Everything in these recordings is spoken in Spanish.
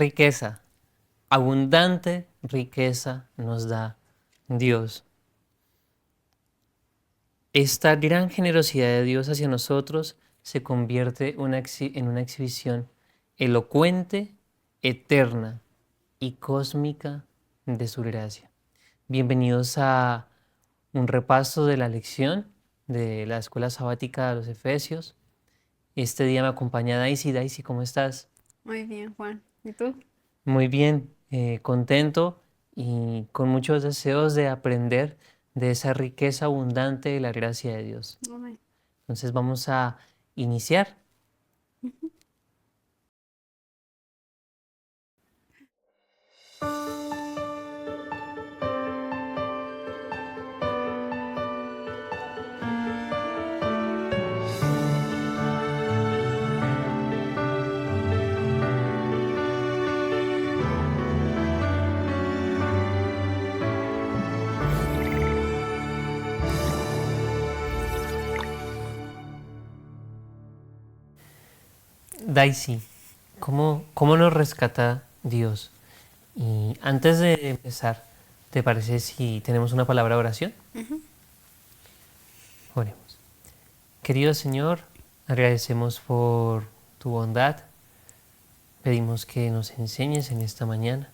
riqueza, abundante riqueza nos da Dios. Esta gran generosidad de Dios hacia nosotros se convierte en una exhibición elocuente, eterna y cósmica de su gracia. Bienvenidos a un repaso de la lección de la Escuela Sabática de los Efesios. Este día me acompaña Daisy. Daisy, ¿cómo estás? Muy bien, Juan. ¿Y tú? Muy bien, contento y con muchos deseos de aprender de esa riqueza abundante de la gracia de Dios. Amén. Entonces vamos a iniciar. Daisy, ¿cómo nos rescata Dios? Y antes de empezar, ¿te parece si tenemos una palabra de oración? Ujú. Oremos. Querido Señor, agradecemos por tu bondad. Pedimos que nos enseñes en esta mañana.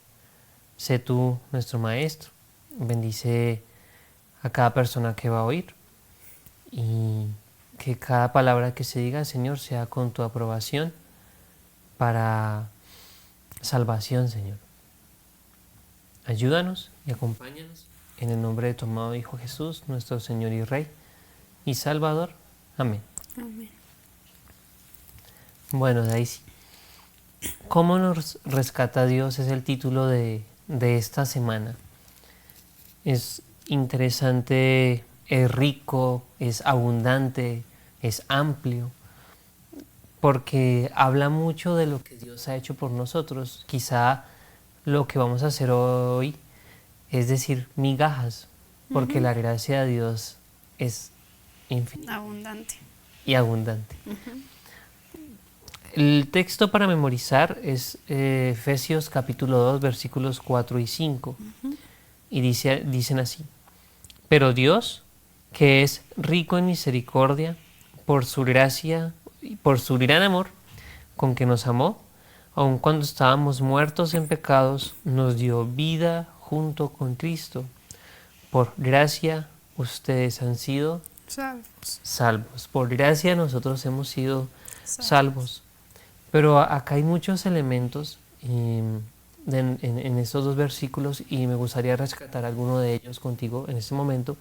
Sé tú nuestro Maestro. Bendice a cada persona que va a oír y que cada palabra que se diga, Señor, sea con tu aprobación para salvación, Señor. Ayúdanos y acompáñanos en el nombre de tu amado Hijo Jesús, nuestro Señor y Rey y Salvador. Amén. Amén. Bueno, Daisy, ¿cómo nos rescata Dios? Es el título de esta semana. Es interesante, es rico, es abundante, es amplio, porque habla mucho de lo que Dios ha hecho por nosotros. Quizá lo que vamos a hacer hoy es decir migajas, porque Ujú. la gracia de Dios es infinita Abundante. y abundante. Ujú. El texto para memorizar es Efesios capítulo 2 versículos 4 y 5 Ujú. y dicen así: Pero Dios, que es rico en misericordia, por su gracia y por su gran amor con que nos amó, aun cuando estábamos muertos en pecados, nos dio vida junto con Cristo. Por gracia ustedes han sido Salvos. salvos. Por gracia nosotros hemos sido Salvos. salvos. Pero acá hay muchos elementos en estos dos versículos y me gustaría rescatar alguno de ellos contigo en este momento.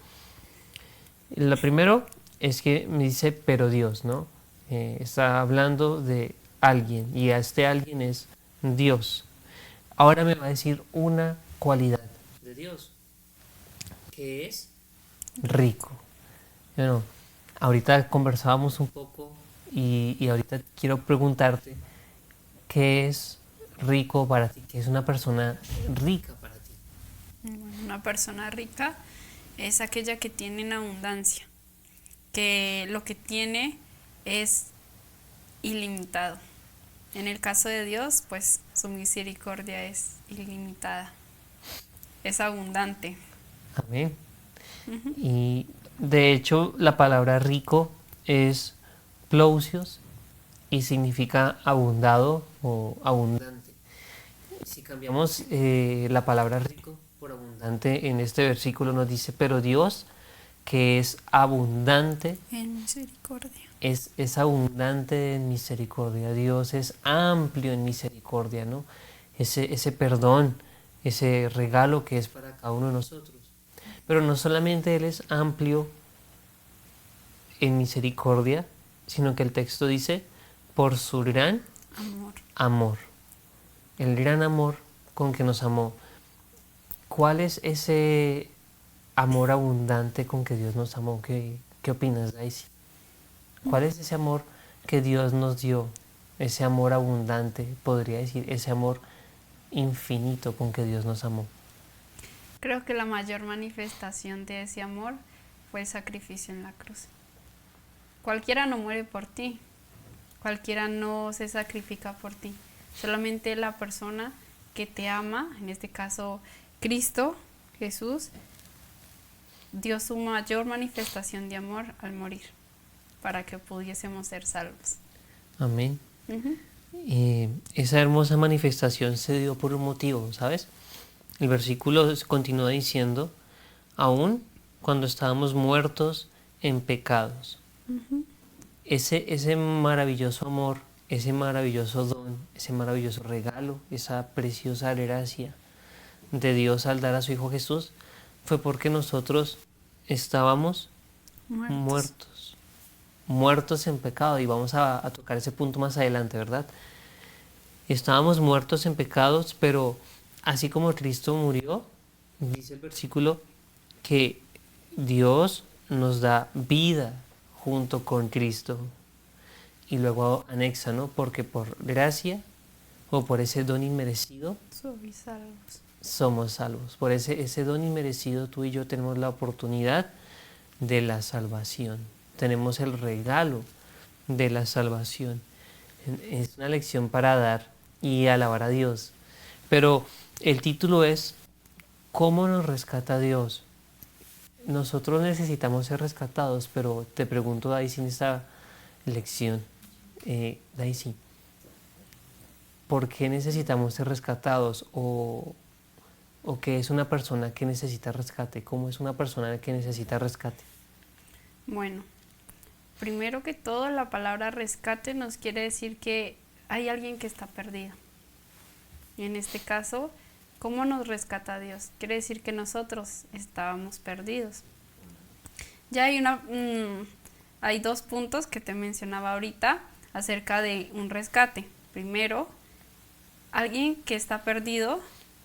Lo primero es que me dice, pero Dios, ¿no? Está hablando de alguien y a este alguien es Dios. Ahora me va a decir una cualidad de Dios, que es rico. Bueno, ahorita conversábamos un poco y ahorita quiero preguntarte, ¿qué es rico para ti? ¿Qué es una persona rica para ti? Bueno, una persona rica es aquella que tiene en abundancia, que lo que tiene es ilimitado. En el caso de Dios, pues su misericordia es ilimitada, es abundante. Amén. Ujú. Y de hecho la palabra rico es plousios y significa abundado o abundante. Si cambiamos la palabra rico por abundante en este versículo nos dice, pero Dios que es abundante, En misericordia. es abundante en misericordia. Dios es amplio en misericordia, ¿no? Ese perdón, ese regalo que es para cada uno de nosotros. Pero no solamente Él es amplio en misericordia, sino que el texto dice, por su gran Amor. amor, el gran amor con que nos amó. ¿Cuál es ese amor abundante con que Dios nos amó? ¿Qué opinas, Daisy? ¿Cuál es ese amor que Dios nos dio? Ese amor abundante, podría decir, ese amor infinito con que Dios nos amó. Creo que la mayor manifestación de ese amor fue el sacrificio en la cruz. Cualquiera no muere por ti, cualquiera no se sacrifica por ti, Solamente la persona que te ama, en este caso Cristo, Jesús, dio su mayor manifestación de amor al morir para que pudiésemos ser salvos. Amén. Ujú. Esa hermosa manifestación se dio por un motivo, ¿sabes? El versículo continúa diciendo, aún cuando estábamos muertos en pecados. Ese maravilloso amor, ese maravilloso don, ese maravilloso regalo, esa preciosa gracia de Dios al dar a su Hijo Jesús, fue porque nosotros estábamos Muertos. muertos en pecado, y vamos a tocar ese punto más adelante, ¿verdad? Estábamos muertos en pecados, pero así como Cristo murió, dice el versículo que Dios nos da vida junto con Cristo. Y luego anexa, ¿no? Porque por gracia o por ese don inmerecido Soy salvos. somos salvos. Por ese don inmerecido tú y yo tenemos la oportunidad de la salvación. Tenemos el regalo de la salvación. Es una lección para dar y alabar a Dios. Pero el título es ¿cómo nos rescata Dios? Nosotros necesitamos ser rescatados, pero te pregunto, Daisy, en esta lección, Daisy, ¿por qué necesitamos ser rescatados? ¿O qué es una persona que necesita rescate? ¿Cómo es una persona que necesita rescate? Bueno, primero que todo, la palabra rescate nos quiere decir que hay alguien que está perdido. Y en este caso, ¿cómo nos rescata Dios? Quiere decir que nosotros estábamos perdidos. Ya hay dos puntos que te mencionaba ahorita acerca de un rescate. Primero, alguien que está perdido,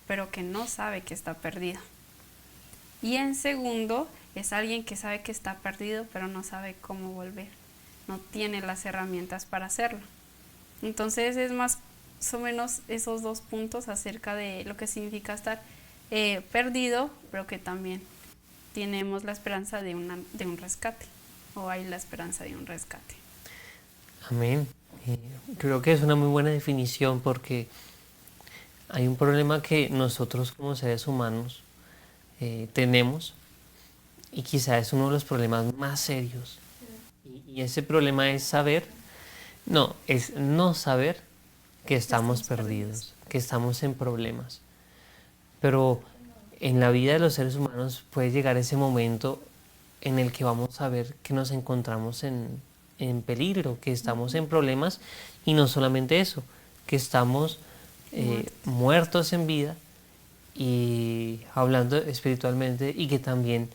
pero que no sabe que está perdido. Y en segundo, es alguien que sabe que está perdido, pero no sabe cómo volver. No tiene las herramientas para hacerlo. Entonces es más o menos esos dos puntos acerca de lo que significa estar perdido, pero que también tenemos la esperanza de un rescate, o hay la esperanza de un rescate. Amén. Creo que es una muy buena definición porque hay un problema que nosotros como seres humanos tenemos, y quizá es uno de los problemas más serios. Y ese problema es es no saber que estamos perdidos, que estamos en problemas. Pero en la vida de los seres humanos puede llegar ese momento en el que vamos a ver que nos encontramos en peligro, que estamos en problemas, y no solamente eso, que estamos muertos en vida y hablando espiritualmente, y que también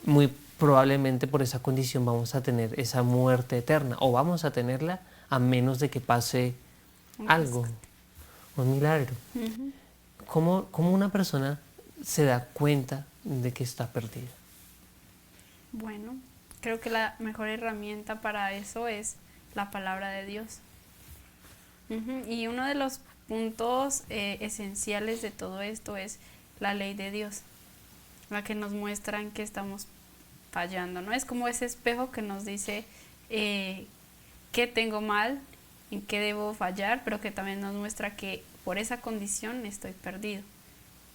muy probablemente por esa condición vamos a tener esa muerte eterna, o vamos a tenerla a menos de que pase algo, un milagro. Uh-huh. ¿Cómo una persona se da cuenta de que está perdida? Bueno, creo que la mejor herramienta para eso es la palabra de Dios. Uh-huh. Y uno de los puntos esenciales de todo esto es la ley de Dios, la que nos muestra en qué estamos fallando, ¿no? Es como ese espejo que nos dice qué tengo mal, en qué debo fallar, pero que también nos muestra que por esa condición estoy perdido.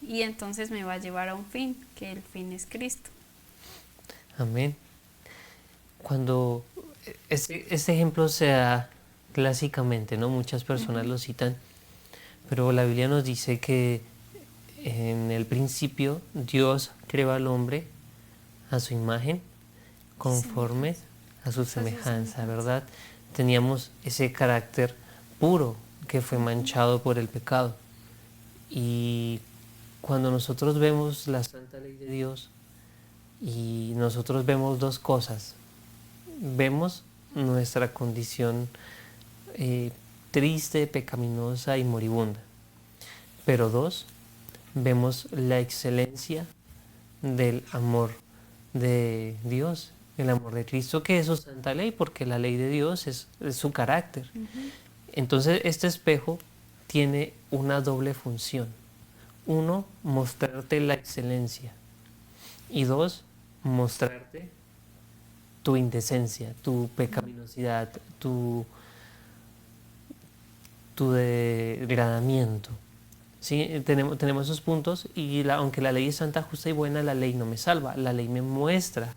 Y entonces me va a llevar a un fin, que el fin es Cristo. Amén. Cuando este ejemplo se da clásicamente, ¿no? Muchas personas lo citan, pero la Biblia nos dice que en el principio Dios creó al hombre a su imagen, conforme a su semejanza, ¿verdad? Teníamos ese carácter puro que fue manchado por el pecado. Y cuando nosotros vemos la santa ley de Dios, y nosotros vemos dos cosas: vemos nuestra condición triste, pecaminosa y moribunda, pero dos, vemos la excelencia del amor de Dios, el amor de Cristo, que es su santa ley, porque la ley de Dios es su carácter. Uh-huh. Entonces este espejo tiene una doble función: uno, mostrarte la excelencia, y dos, mostrarte tu indecencia, tu pecaminosidad, tu degradamiento. ¿Sí? Tenemos esos puntos y aunque la ley es santa, justa y buena, la ley no me salva, la ley me muestra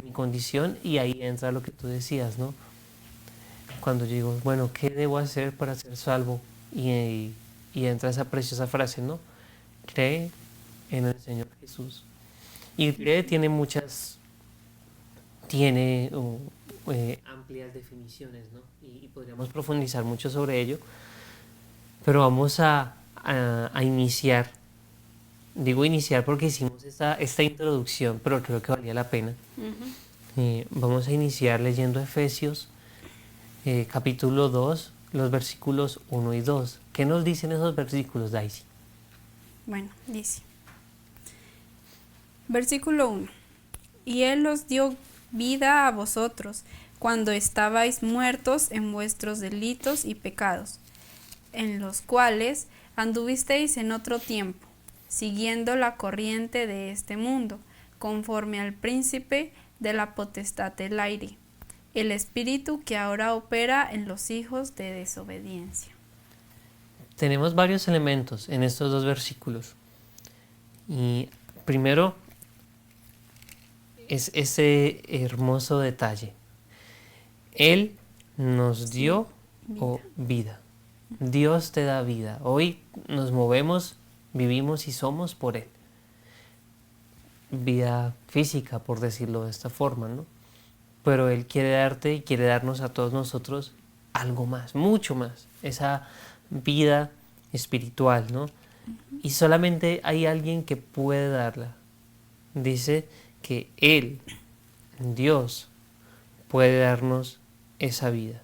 mi condición y ahí entra lo que tú decías, ¿no? Cuando yo digo, bueno, ¿qué debo hacer para ser salvo? Y entra esa preciosa frase, ¿no? Cree en el Señor Jesús. Y cree tiene amplias definiciones, ¿no? Y podríamos profundizar mucho sobre ello, pero vamos a iniciar. Digo iniciar porque hicimos esta introducción, pero creo que valía la pena. Vamos a iniciar leyendo Efesios capítulo 2, los versículos 1 y 2. ¿Qué nos dicen esos versículos, Daisy? Bueno, dice, versículo 1. Y Él os dio vida a vosotros, cuando estabais muertos en vuestros delitos y pecados, en los cuales anduvisteis en otro tiempo, siguiendo la corriente de este mundo, conforme al príncipe de la potestad del aire, el espíritu que ahora opera en los hijos de desobediencia. Tenemos varios elementos en estos dos versículos. Y primero es ese hermoso detalle. Él nos dio vida. Dios te da vida. Hoy nos movemos, vivimos y somos por Él. Vida física, por decirlo de esta forma, ¿no? Pero Él quiere darte y quiere darnos a todos nosotros algo más, mucho más. Esa vida espiritual, ¿no? Y solamente hay alguien que puede darla. Dice que Él, Dios, puede darnos esa vida.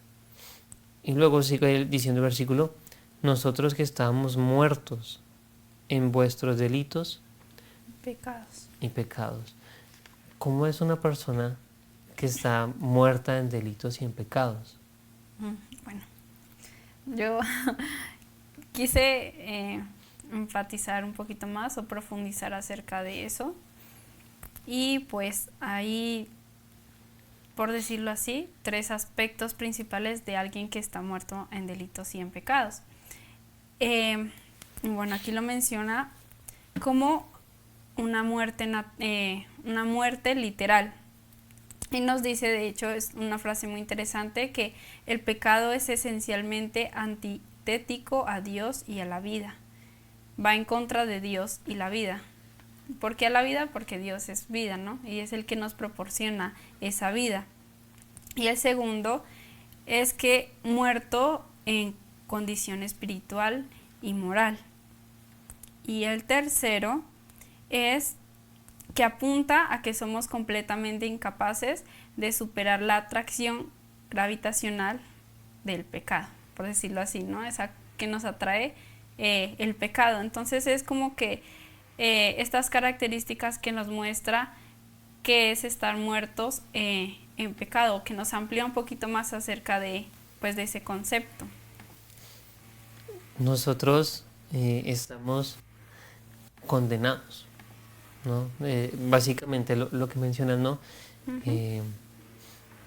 Y luego sigue diciendo el versículo, nosotros que estábamos muertos en vuestros delitos y pecados. ¿Cómo es una persona que está muerta en delitos y en pecados? Bueno, yo quise enfatizar un poquito más o profundizar acerca de eso. Y pues ahí, por decirlo así, 3 aspectos principales de alguien que está muerto en delitos y en pecados. Bueno, aquí lo menciona como una muerte literal. Y nos dice, de hecho, es una frase muy interesante, que el pecado es esencialmente antitético a Dios y a la vida. Va en contra de Dios y la vida. ¿Por qué a la vida? Porque Dios es vida, ¿no? Y es el que nos proporciona esa vida. Y el segundo es que muerto en condición espiritual y moral. Y el tercero es que apunta a que somos completamente incapaces de superar la atracción gravitacional del pecado, por decirlo así, ¿no? Esa que nos atrae el pecado. Entonces es como que estas características que nos muestra que es estar muertos en pecado, que nos amplía un poquito más acerca de ese concepto. Nosotros estamos condenados, ¿no? Básicamente lo que mencionas, ¿no?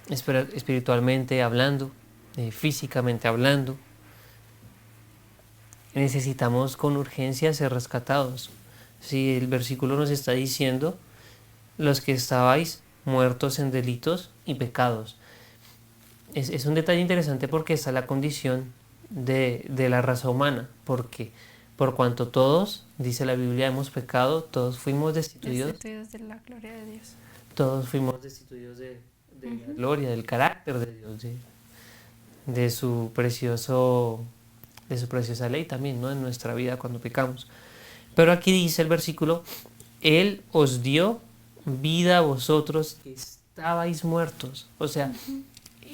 Espiritualmente hablando, físicamente hablando, necesitamos con urgencia ser rescatados. Si el versículo nos está diciendo, los que estabais muertos en delitos y pecados. Es un detalle interesante porque está la condición de la raza humana, porque por cuanto todos, dice la Biblia, hemos pecado, todos fuimos destituidos de la gloria de Dios. Todos fuimos destituidos de la gloria, del carácter de Dios, de su preciosa ley también, ¿no? En nuestra vida cuando pecamos. Pero aquí dice el versículo, Él os dio vida a vosotros que estabais muertos. O sea,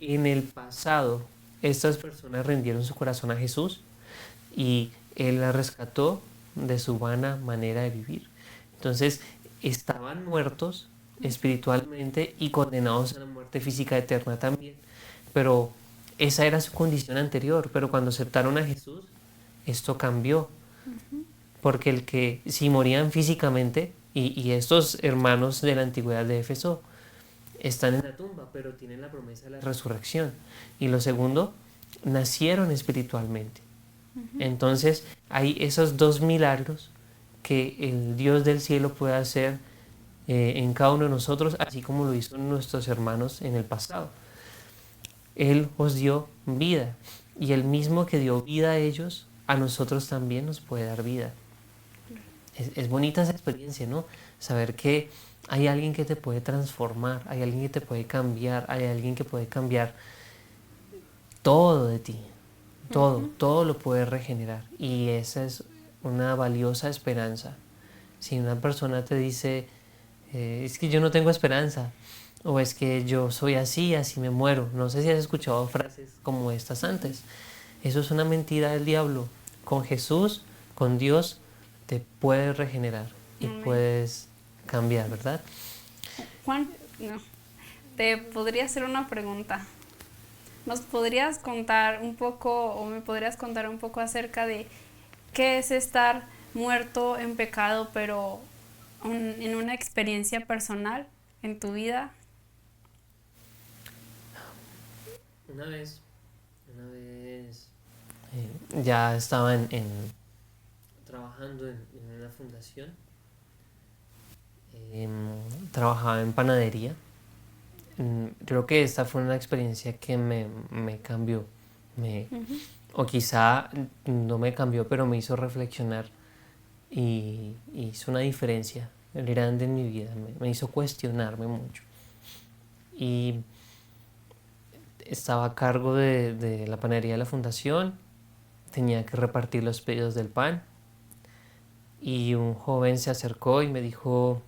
en el pasado estas personas rindieron su corazón a Jesús y Él las rescató de su vana manera de vivir. Entonces, estaban muertos espiritualmente y condenados a la muerte física eterna también. Pero esa era su condición anterior. Pero cuando aceptaron a Jesús, esto cambió. Porque si morían físicamente, y estos hermanos de la antigüedad de Éfeso están en la tumba, pero tienen la promesa de la resurrección. Y lo segundo, nacieron espiritualmente. Entonces hay esos dos milagros que el Dios del cielo puede hacer en cada uno de nosotros, así como lo hizo nuestros hermanos en el pasado. Él os dio vida, y el mismo que dio vida a ellos, a nosotros también nos puede dar vida. Es bonita esa experiencia, ¿no? Saber que hay alguien que te puede transformar, hay alguien que te puede cambiar, hay alguien que puede cambiar todo de ti, todo lo puede regenerar, y esa es una valiosa esperanza. Si una persona te dice, es que yo no tengo esperanza, o es que yo soy así, así me muero. No sé si has escuchado frases como estas antes. Eso es una mentira del diablo. Con Jesús, con Dios, te puedes regenerar y puedes cambiar, ¿verdad? Juan, no, te podría hacer una pregunta. ¿Nos podrías contar un poco, o me podrías contar un poco acerca de qué es estar muerto en pecado, pero en una experiencia personal en tu vida? Una vez ya estaba trabajando en una fundación, trabajaba en panadería. Creo que esta fue una experiencia que me cambió, o quizá no me cambió, pero me hizo reflexionar y hizo una diferencia grande en mi vida, me hizo cuestionarme mucho. Y estaba a cargo de la panadería de la fundación, tenía que repartir los pedidos del pan, y un joven se acercó y me dijo,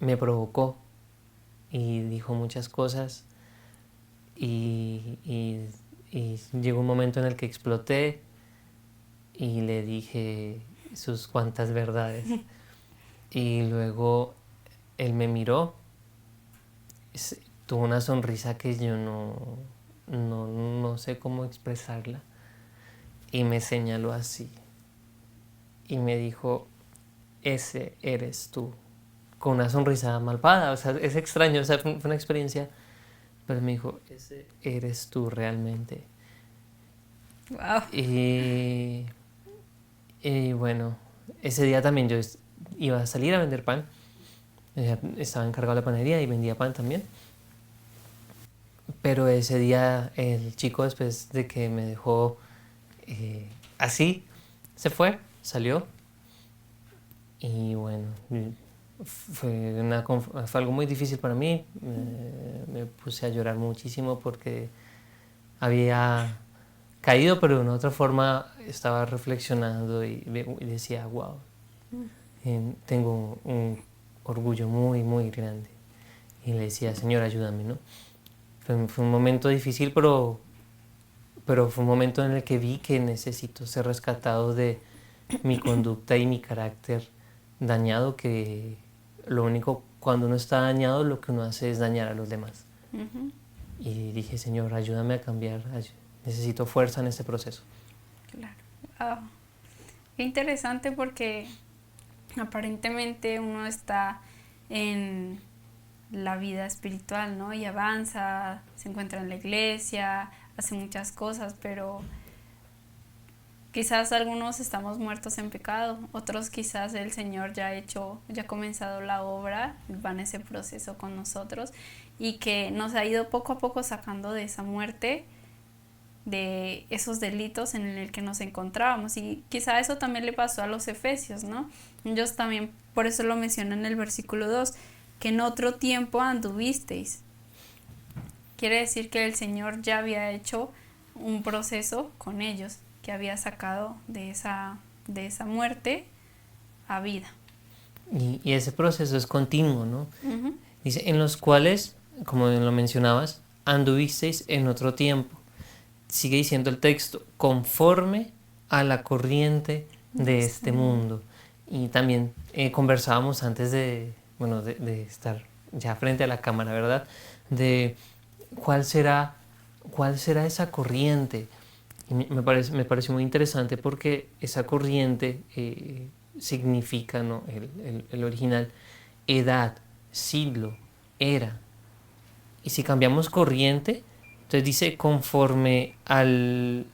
me provocó y dijo muchas cosas, y llegó un momento en el que exploté y le dije sus cuantas verdades. Y luego él me miró, tuvo una sonrisa que yo no sé cómo expresarla, y me señaló así y me dijo, ese eres tú, con una sonrisa malvada. O sea, es extraño, o sea, fue una experiencia, pero me dijo, ese eres tú realmente. Wow. Y bueno, ese día también yo iba a salir a vender pan. Estaba encargado de la panadería y vendía pan también. Pero ese día el chico, después de que me dejó así, se fue, salió. Y bueno, fue algo muy difícil para mí. Me puse a llorar muchísimo porque había caído, pero de una otra forma estaba reflexionando y decía, wow, tengo un orgullo muy, muy grande. Y le decía, Señor, ayúdame, ¿no? Fue un momento difícil, pero fue un momento en el que vi que necesito ser rescatado de mi conducta y mi carácter dañado, que lo único, cuando uno está dañado, lo que uno hace es dañar a los demás. Y dije, Señor, ayúdame a cambiar, necesito fuerza en este proceso. Claro. Wow. Qué interesante, porque aparentemente uno está en la vida espiritual, ¿no? Y avanza, se encuentra en la iglesia, hace muchas cosas, pero quizás algunos estamos muertos en pecado, otros quizás el Señor ya ha comenzado la obra, va en ese proceso con nosotros, y que nos ha ido poco a poco sacando de esa muerte, de esos delitos en el que nos encontrábamos. Y quizá eso también le pasó a los efesios, ¿no? Ellos también, por eso lo menciona en el versículo 2, que en otro tiempo anduvisteis. Quiere decir que el Señor ya había hecho un proceso con ellos, que había sacado de esa muerte a vida. Y ese proceso es continuo, ¿no? Dice, en los cuales, como lo mencionabas, anduvisteis en otro tiempo. Sigue diciendo el texto, conforme a la corriente de este mundo. Y también conversábamos antes de estar ya frente a la cámara, ¿verdad? De cuál será esa corriente. Y me pareció muy interesante, porque esa corriente significa, ¿no? El original, edad, siglo, era. Y si cambiamos corriente, Entonces dice conforme al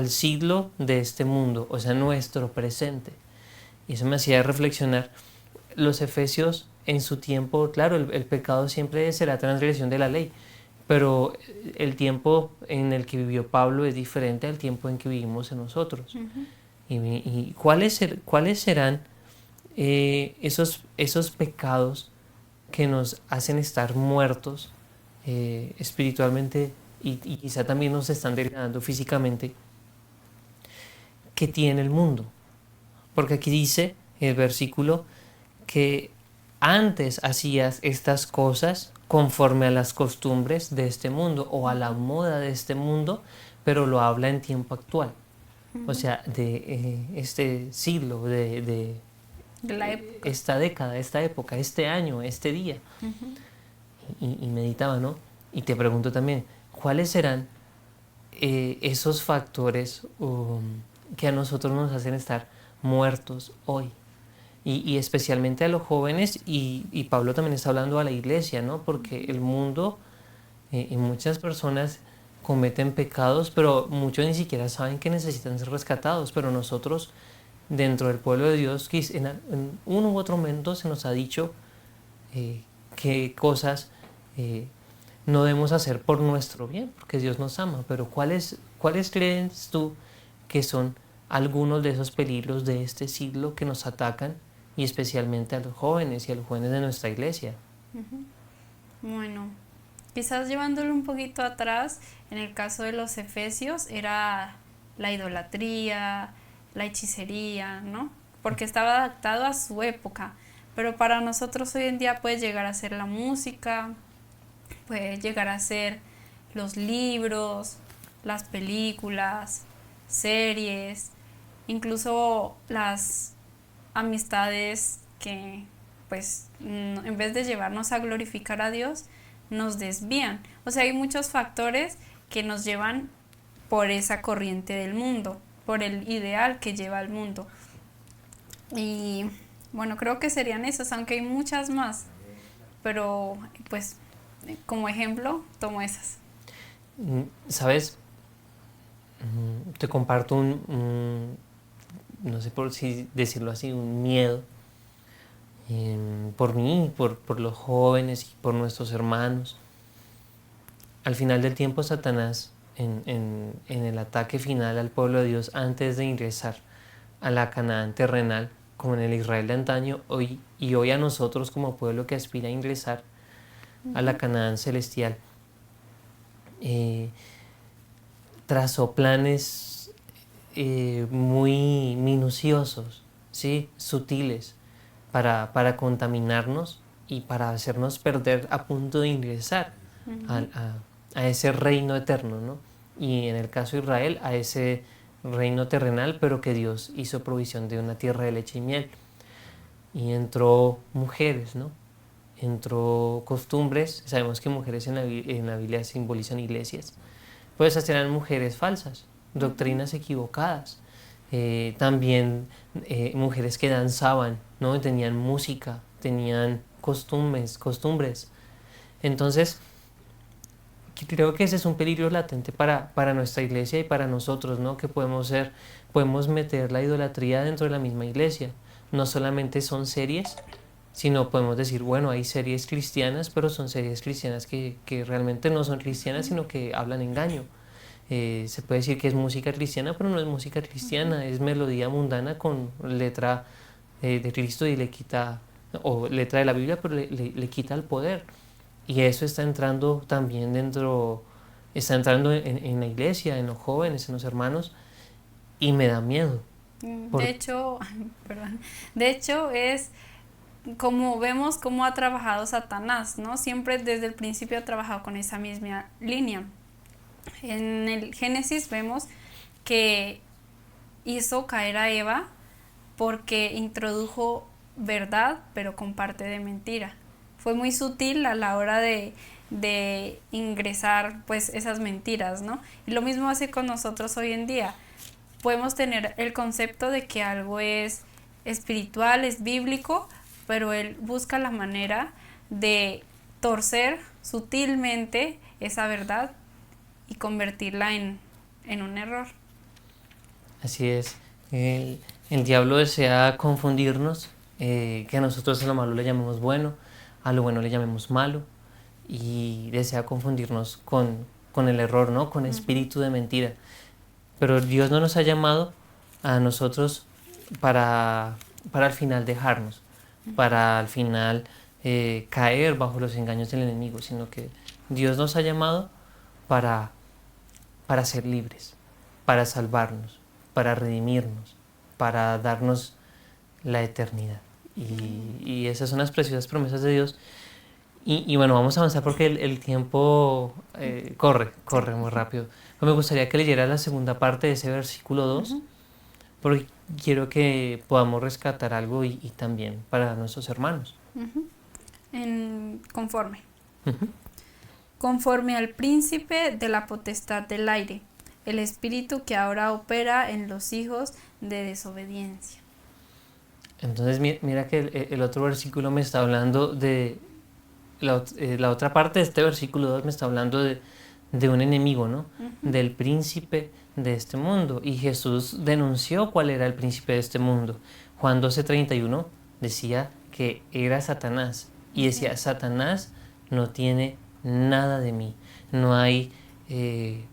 siglo de este mundo, o sea, nuestro presente. Y eso me hacía reflexionar. Los efesios en su tiempo, claro, el pecado siempre será transgresión de la ley, pero el tiempo en el que vivió Pablo es diferente al tiempo en que vivimos en nosotros. Ujú. ¿Y cuáles serán esos pecados que nos hacen estar muertos espiritualmente y quizá también nos están degradando físicamente, que tiene el mundo? Porque aquí dice el versículo que antes hacías estas cosas conforme a las costumbres de este mundo o a la moda de este mundo, pero lo habla en tiempo actual. O Ujú. sea, de este siglo, de De la época. esta década, esta época, este año, este día. Ujú. Y meditaba, ¿no? Y te pregunto también, ¿cuáles serán esos factores que a nosotros nos hacen estar muertos hoy? Y especialmente a los jóvenes, y Pablo también está hablando a la iglesia, ¿no? Porque el mundo y muchas personas cometen pecados, pero muchos ni siquiera saben que necesitan ser rescatados, pero nosotros, dentro del pueblo de Dios, en uno u otro momento se nos ha dicho qué cosas eh, no debemos hacer por nuestro bien, porque Dios nos ama, pero ¿cuáles crees tú que son algunos de esos peligros de este siglo que nos atacan y especialmente a los jóvenes y a los jóvenes de nuestra iglesia? Ujú. Bueno, quizás llevándolo un poquito atrás, en el caso de los efesios era la idolatría, la hechicería, ¿no? Porque estaba adaptado a su época. Pero para nosotros hoy en día puede llegar a ser la música, puede llegar a ser los libros, las películas, series, incluso las amistades que pues en vez de llevarnos a glorificar a Dios, nos desvían. O sea, hay muchos factores que nos llevan por esa corriente del mundo, por el ideal que lleva al mundo. Y bueno, creo que serían esas, aunque hay muchas más, pero pues como ejemplo tomo esas. ¿Sabes? Te comparto no sé por si decirlo así, un miedo por mí, por los jóvenes y por nuestros hermanos. Al final del tiempo, Satanás, en el ataque final al pueblo de Dios, antes de ingresar a la Canaán terrenal, como en el Israel de antaño, hoy a nosotros como pueblo que aspira a ingresar a la Ujú. Canaán celestial, eh, trazó planes muy minuciosos, ¿sí? Sutiles, para contaminarnos y para hacernos perder a punto de ingresar a, Ujú. a ese reino eterno, ¿no? Y en el caso de Israel, a ese reino terrenal, pero que Dios hizo provisión de una tierra de leche y miel. Y entró mujeres, ¿no? Entró costumbres, sabemos que mujeres en la Biblia simbolizan iglesias, pues esas eran mujeres falsas, Ujú. doctrinas equivocadas, también mujeres que danzaban, ¿no? Tenían música, tenían costumbres. Entonces, creo que ese es un peligro latente para nuestra iglesia y para nosotros, ¿no? Que podemos meter la idolatría dentro de la misma iglesia. No solamente son series, sino podemos decir, bueno, hay series cristianas, pero son series cristianas que realmente no son cristianas, sino que hablan engaño. Se puede decir que es música cristiana, pero no es música Ujú. cristiana, es melodía mundana con letra de Cristo y le quita, o letra de la Biblia, pero le quita el poder. Y eso está entrando también está entrando en la iglesia, en los jóvenes, en los hermanos, y me da miedo. De Por, hecho, perdón, de hecho es como vemos cómo ha trabajado Satanás, ¿no? Siempre desde el principio ha trabajado con esa misma línea. En el Génesis vemos que hizo caer a Eva porque introdujo verdad, pero con parte de mentira. Fue muy sutil a la hora de ingresar pues esas mentiras, ¿no? Y lo mismo hace con nosotros hoy en día. Podemos tener el concepto de que algo es espiritual, es bíblico, pero él busca la manera de torcer sutilmente esa verdad y convertirla en un error. Así es. El diablo desea confundirnos, que a nosotros a lo malo le llamemos bueno, a lo bueno le llamemos malo, y desea confundirnos con el error, ¿no? Con espíritu de mentira. Pero Dios no nos ha llamado a nosotros para al final dejarnos, para al final caer bajo los engaños del enemigo, sino que Dios nos ha llamado para, para ser libres, para salvarnos, para redimirnos, para darnos la eternidad. Y esas son las preciosas promesas de Dios. Y bueno, vamos a avanzar porque el tiempo corre muy rápido. Pero me gustaría que leyera la segunda parte de ese versículo 2, porque quiero que podamos rescatar algo y también para nuestros hermanos. Conforme. Ujú. Conforme al príncipe de la potestad del aire, el espíritu que ahora opera en los hijos de desobediencia. Entonces mira que el otro versículo me está hablando de... La otra parte de este versículo 2 me está hablando de un enemigo, ¿no? Del príncipe de este mundo. Y Jesús denunció cuál era el príncipe de este mundo. Juan 12:31 decía que era Satanás. Y decía, Satanás no tiene nada de mí. No hay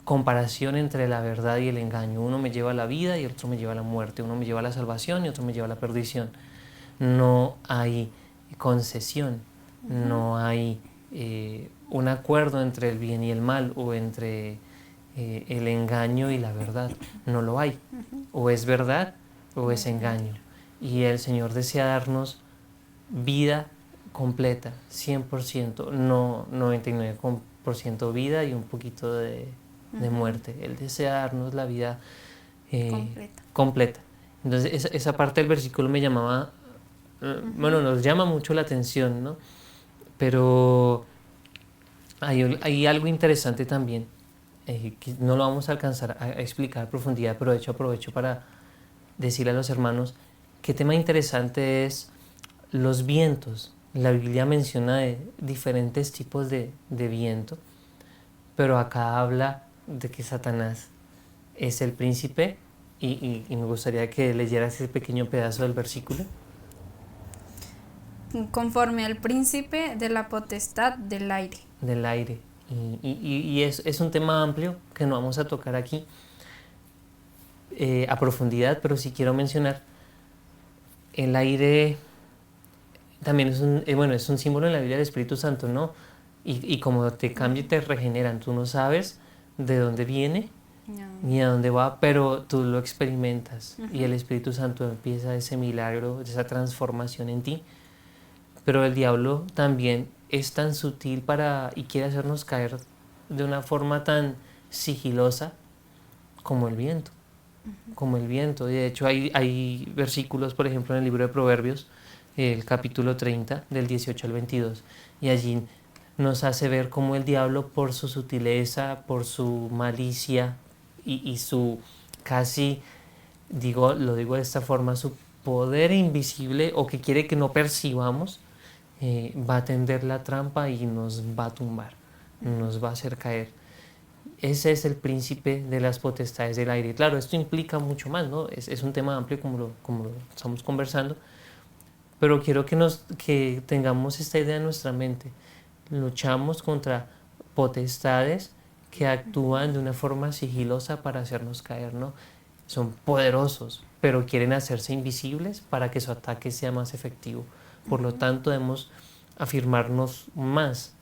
comparación entre la verdad y el engaño. Uno me lleva a la vida y el otro me lleva a la muerte. Uno me lleva a la salvación y otro me lleva a la perdición. No hay concesión. No hay un acuerdo entre el bien y el mal o entre el engaño y la verdad. No lo hay. O es verdad o es engaño. Y el Señor desea darnos vida completa, 100%, no 99% vida y un poquito de muerte. Él desea darnos la vida completa. Entonces esa parte del versículo me llamaba, bueno, nos llama mucho la atención, ¿no? Pero hay algo interesante también, que no lo vamos a alcanzar a explicar a profundidad, pero de hecho aprovecho para decirle a los hermanos qué tema interesante es los vientos. La Biblia menciona de diferentes tipos de viento, pero acá habla de que Satanás es el príncipe y me gustaría que leyeras ese pequeño pedazo del versículo. Conforme al príncipe de la potestad del aire. Del aire. Y es un tema amplio que no vamos a tocar aquí a profundidad, pero sí quiero mencionar el aire. También es un símbolo en la Biblia del Espíritu Santo, ¿no? Y como te cambia y te regeneran, tú no sabes de dónde viene ni a dónde va, pero tú lo experimentas y el Espíritu Santo empieza ese milagro, esa transformación en ti. Pero el diablo también es tan sutil y quiere hacernos caer de una forma tan sigilosa como el viento. Como el viento. De hecho, hay versículos, por ejemplo, en el libro de Proverbios, el capítulo 30, del 18 al 22, y allí nos hace ver cómo el diablo, por su sutileza, por su malicia y su casi, lo digo de esta forma, su poder invisible o que quiere que no percibamos, va a tender la trampa y nos va a tumbar, nos va a hacer caer. Ese es el príncipe de las potestades del aire. Claro, esto implica mucho más, ¿no? Es un tema amplio como lo estamos conversando, pero quiero que tengamos esta idea en nuestra mente. Luchamos contra potestades que actúan de una forma sigilosa para hacernos caer, ¿no? Son poderosos, pero quieren hacerse invisibles para que su ataque sea más efectivo. Por lo tanto, debemos afirmarnos más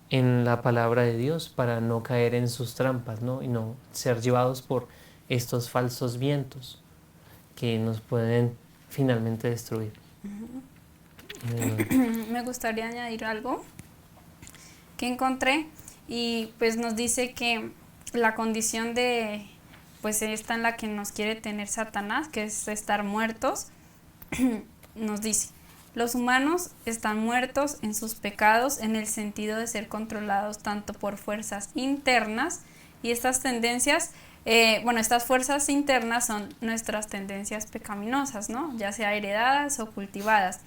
en la palabra de Dios para no caer en sus trampas, ¿no? Y no ser llevados por estos falsos vientos que nos pueden finalmente destruir. Me gustaría añadir algo que encontré y pues nos dice que la condición de pues esta en la que nos quiere tener Satanás, que es estar muertos, nos dice: los humanos están muertos en sus pecados en el sentido de ser controlados tanto por fuerzas internas y estas tendencias, estas fuerzas internas son nuestras tendencias pecaminosas, ¿no? Ya sea heredadas o cultivadas,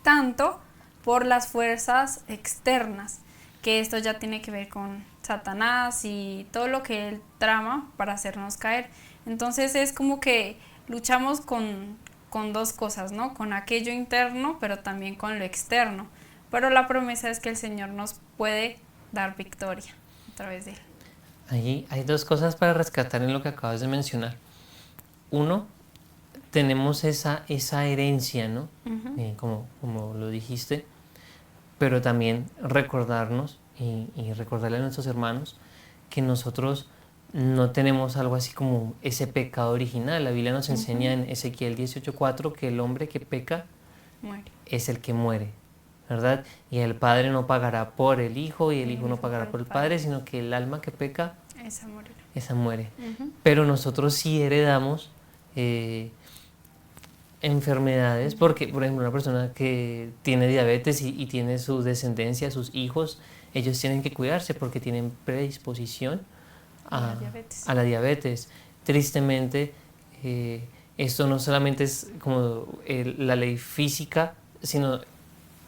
tanto por las fuerzas externas, que esto ya tiene que ver con Satanás y todo lo que él trama para hacernos caer. Entonces es como que luchamos con dos cosas, ¿no? Con aquello interno, pero también con lo externo. Pero la promesa es que el Señor nos puede dar victoria a través de él. Ahí hay dos cosas para rescatar en lo que acabas de mencionar. Uno, tenemos esa herencia, ¿no? Como lo dijiste, pero también recordarnos y recordarle a nuestros hermanos que nosotros no tenemos algo así como ese pecado original. La Biblia nos enseña en Ezequiel 18:4 que el hombre que peca Muere. es el que muere, ¿verdad? Y el Padre no pagará por el Hijo y el Hijo no pagará por el Padre, sino que el alma que peca, Esa morirá. esa muere. Pero nosotros sí heredamos enfermedades, porque por ejemplo una persona que tiene diabetes y tiene su descendencia, sus hijos, ellos tienen que cuidarse porque tienen predisposición La diabetes. a la diabetes. Tristemente, esto no solamente es como la ley física, sino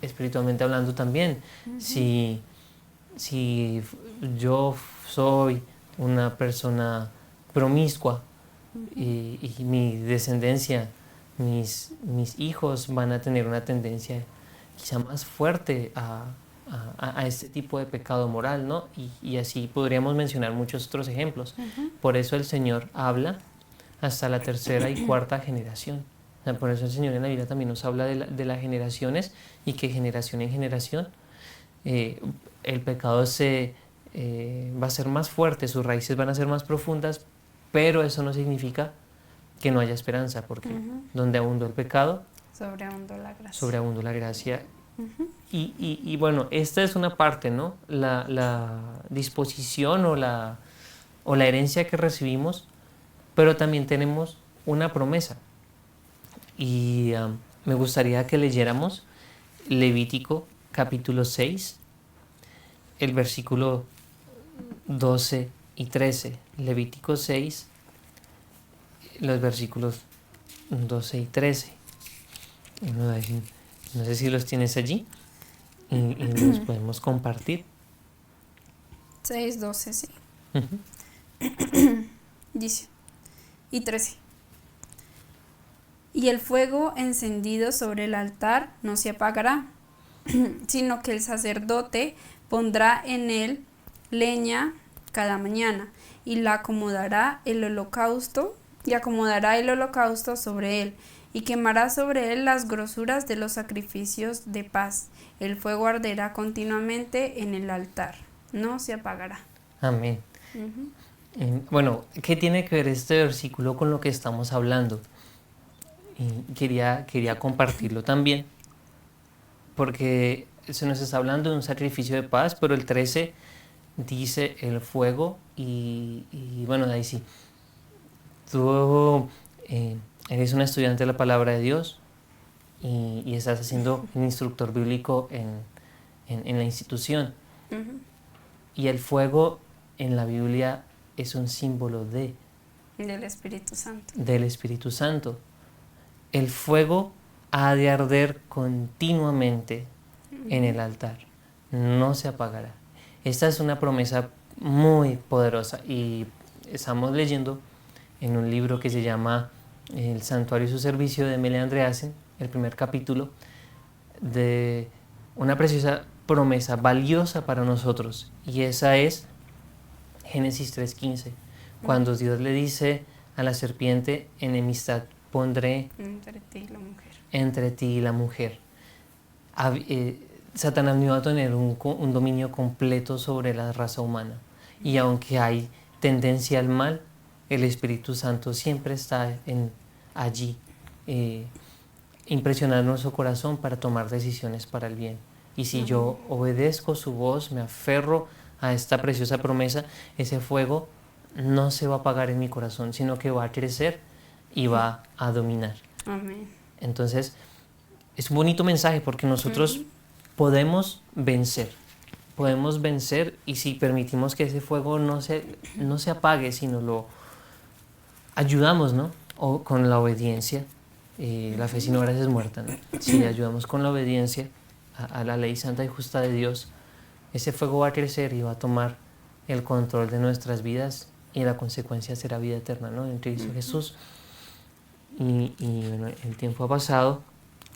espiritualmente hablando también. Si yo soy una persona promiscua y mi descendencia, mis hijos van a tener una tendencia quizá más fuerte a este tipo de pecado moral, ¿no? Y así podríamos mencionar muchos otros ejemplos. Por eso el Señor habla hasta la tercera y cuarta generación. O sea, por eso el Señor en la Biblia también nos habla de las generaciones y que generación en generación el pecado va a ser más fuerte, sus raíces van a ser más profundas, pero eso no significa que no haya esperanza, porque donde abundó el pecado, Sobreabundó la gracia. sobreabundó la gracia. Y bueno, esta es una parte, ¿no? La disposición o la herencia que recibimos, pero también tenemos una promesa. Y me gustaría que leyéramos Levítico capítulo 6, el versículo 12 y 13. Levítico 6, los versículos 12 y 13. No sé si los tienes allí y los podemos compartir. 6:12, sí. Dice, y 13. Y el fuego encendido sobre el altar no se apagará, sino que el sacerdote pondrá en él leña cada mañana y acomodará el holocausto sobre él y quemará sobre él las grosuras de los sacrificios de paz. El fuego arderá continuamente en el altar, no se apagará. Amén. Bueno, ¿qué tiene que ver este versículo con lo que estamos hablando? Y quería compartirlo también, porque se nos está hablando de un sacrificio de paz, pero el 13 dice el fuego y bueno, ahí sí. Tú eres un estudiante de la palabra de Dios y estás haciendo un instructor bíblico en la institución. Y el fuego en la Biblia es un símbolo Del Espíritu Santo. del Espíritu Santo. El fuego ha de arder continuamente en el altar, no se apagará. Esta es una promesa muy poderosa y estamos leyendo en un libro que se llama El Santuario y su Servicio de Mele Andreasen, el primer capítulo, de una preciosa promesa valiosa para nosotros, y esa es Génesis 3:15, cuando Dios le dice a la serpiente: enemistad pondré Entre ti y la mujer. entre ti y la mujer. Satanás no iba a tener un dominio completo sobre la raza humana, y aunque hay tendencia al mal, el Espíritu Santo siempre está allí, impresionando nuestro corazón para tomar decisiones para el bien. Y si yo obedezco su voz, me aferro a esta preciosa promesa, ese fuego no se va a apagar en mi corazón, sino que va a crecer y va a dominar. Amén. Entonces, es un bonito mensaje porque nosotros podemos vencer, y si permitimos que ese fuego no se apague, sino lo ayudamos, ¿no? O con la obediencia, la fe sin obras es muerta, ¿no? Si ayudamos con la obediencia a la ley santa y justa de Dios, ese fuego va a crecer y va a tomar el control de nuestras vidas y la consecuencia será vida eterna, ¿no? En Cristo Jesús. Y bueno, el tiempo ha pasado,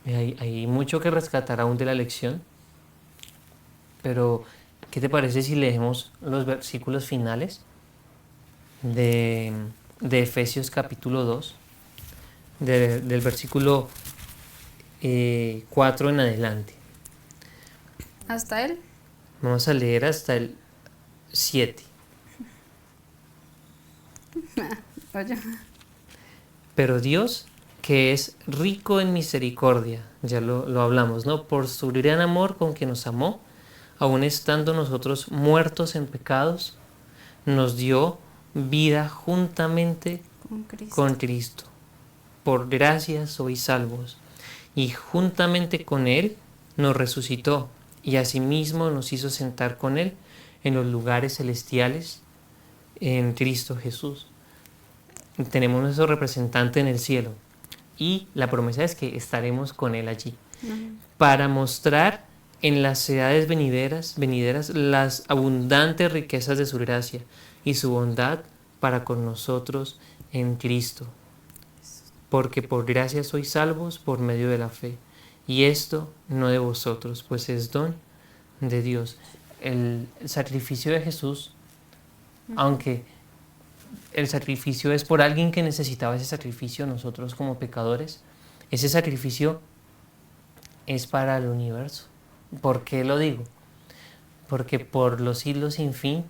hay mucho que rescatar aún de la lección, pero ¿qué te parece si leemos los versículos finales de, de Efesios capítulo 2, del versículo 4 en adelante? ¿Hasta él? Vamos a leer hasta el 7. Oye. Pero Dios, que es rico en misericordia, ya lo hablamos, ¿no? Por su gran amor con que nos amó, aun estando nosotros muertos en pecados, nos dio vida juntamente Con Cristo. con Cristo. Por gracia sois salvos. Y juntamente con Él nos resucitó, y asimismo nos hizo sentar con Él en los lugares celestiales en Cristo Jesús. Tenemos nuestro representante en el cielo, y la promesa es que estaremos con Él allí, para mostrar en las edades venideras las abundantes riquezas de su gracia y su bondad para con nosotros en Cristo. Porque por gracia sois salvos por medio de la fe, y esto no de vosotros, pues es don de Dios. El sacrificio de Jesús, aunque el sacrificio es por alguien que necesitaba ese sacrificio, nosotros como pecadores, ese sacrificio es para el universo. ¿Por qué lo digo? Porque por los siglos sin fin,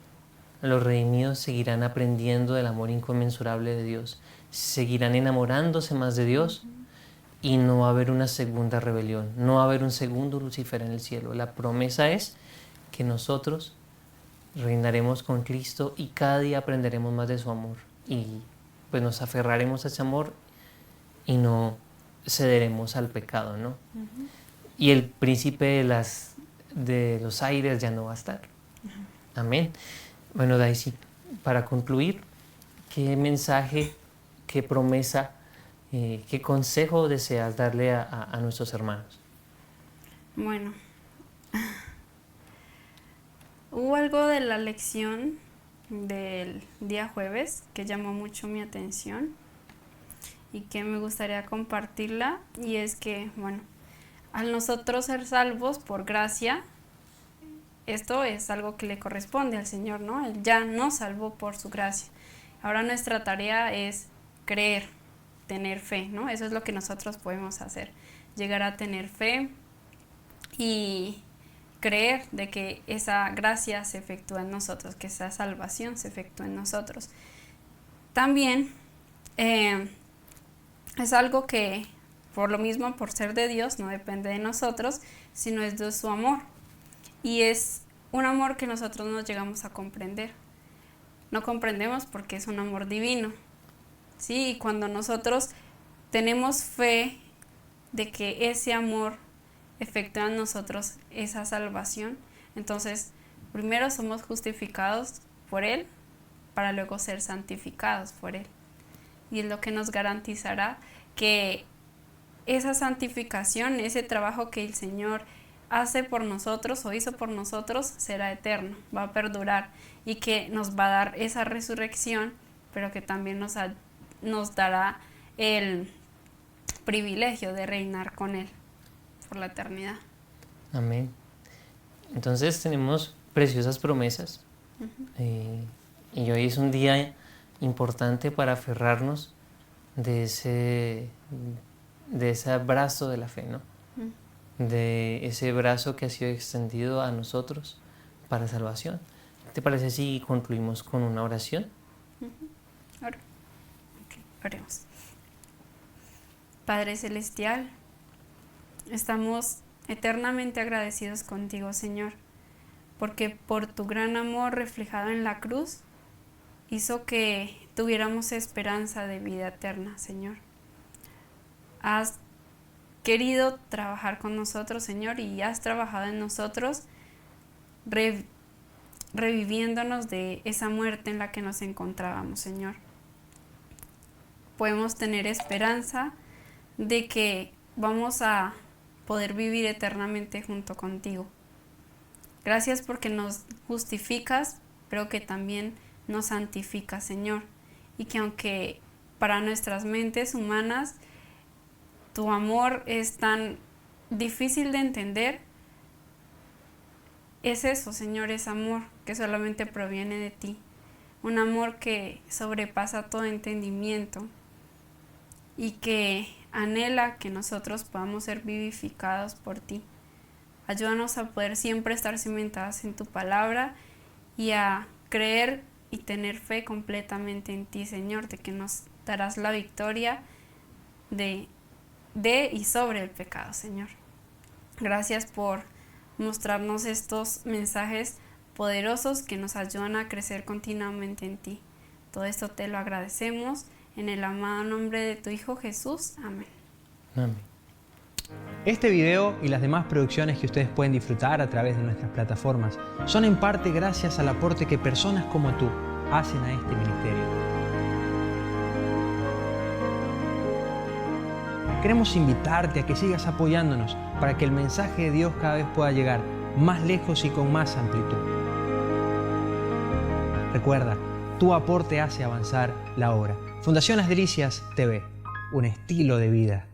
los redimidos seguirán aprendiendo del amor inconmensurable de Dios, seguirán enamorándose más de Dios, y no va a haber una segunda rebelión, no va a haber un segundo Lucifer en el cielo. La promesa es que nosotros reinaremos con Cristo y cada día aprenderemos más de su amor, y pues nos aferraremos a ese amor y no cederemos al pecado, ¿no? Y el príncipe de los aires ya no va a estar. Amén. Bueno, Daisy, para concluir, ¿qué mensaje, qué promesa, qué consejo deseas darle a nuestros hermanos? Bueno, hubo algo de la lección del día jueves que llamó mucho mi atención y que me gustaría compartirla, y es que, bueno, al nosotros ser salvos por gracia, esto es algo que le corresponde al Señor, ¿no? Él ya nos salvó por su gracia. Ahora nuestra tarea es creer, tener fe, ¿no? Eso es lo que nosotros podemos hacer, llegar a tener fe y creer de que esa gracia se efectúa en nosotros, que esa salvación se efectúa en nosotros. También es algo que, por lo mismo, por ser de Dios, no depende de nosotros, sino es de su amor. Y es un amor que nosotros no llegamos a comprender. No comprendemos porque es un amor divino. Sí, y cuando nosotros tenemos fe de que ese amor efectúa en nosotros esa salvación, entonces primero somos justificados por Él para luego ser santificados por Él. Y es lo que nos garantizará que esa santificación, ese trabajo que el Señor hace por nosotros o hizo por nosotros, será eterno, va a perdurar, y que nos va a dar esa resurrección, pero que también nos dará el privilegio de reinar con Él por la eternidad. Amén. Entonces tenemos preciosas promesas, y hoy es un día importante para aferrarnos de ese brazo de la fe, ¿no? De ese brazo que ha sido extendido a nosotros para salvación. ¿Te parece si concluimos con una oración? Ahora, okay, oremos. Padre Celestial, estamos eternamente agradecidos contigo, Señor, porque por tu gran amor reflejado en la cruz, hizo que tuviéramos esperanza de vida eterna, Señor. Has querido trabajar con nosotros, Señor, y has trabajado en nosotros, reviviéndonos de esa muerte en la que nos encontrábamos, Señor. Podemos tener esperanza de que vamos a poder vivir eternamente junto contigo. Gracias porque nos justificas pero que también nos santifica, Señor. Y que aunque para nuestras mentes humanas tu amor es tan difícil de entender, es eso, Señor, es amor que solamente proviene de ti. Un amor que sobrepasa todo entendimiento y que anhela que nosotros podamos ser vivificados por ti. Ayúdanos a poder siempre estar cimentadas en tu palabra y a creer y tener fe completamente en ti, Señor, de que nos darás la victoria de y sobre el pecado, Señor. Gracias por mostrarnos estos mensajes poderosos que nos ayudan a crecer continuamente en ti. Todo esto te lo agradecemos en el amado nombre de tu Hijo Jesús. Amén. Amén. Este video y las demás producciones que ustedes pueden disfrutar a través de nuestras plataformas son en parte gracias al aporte que personas como tú hacen a este ministerio. Queremos invitarte a que sigas apoyándonos para que el mensaje de Dios cada vez pueda llegar más lejos y con más amplitud. Recuerda, tu aporte hace avanzar la obra. Fundación Las Delicias TV, un estilo de vida.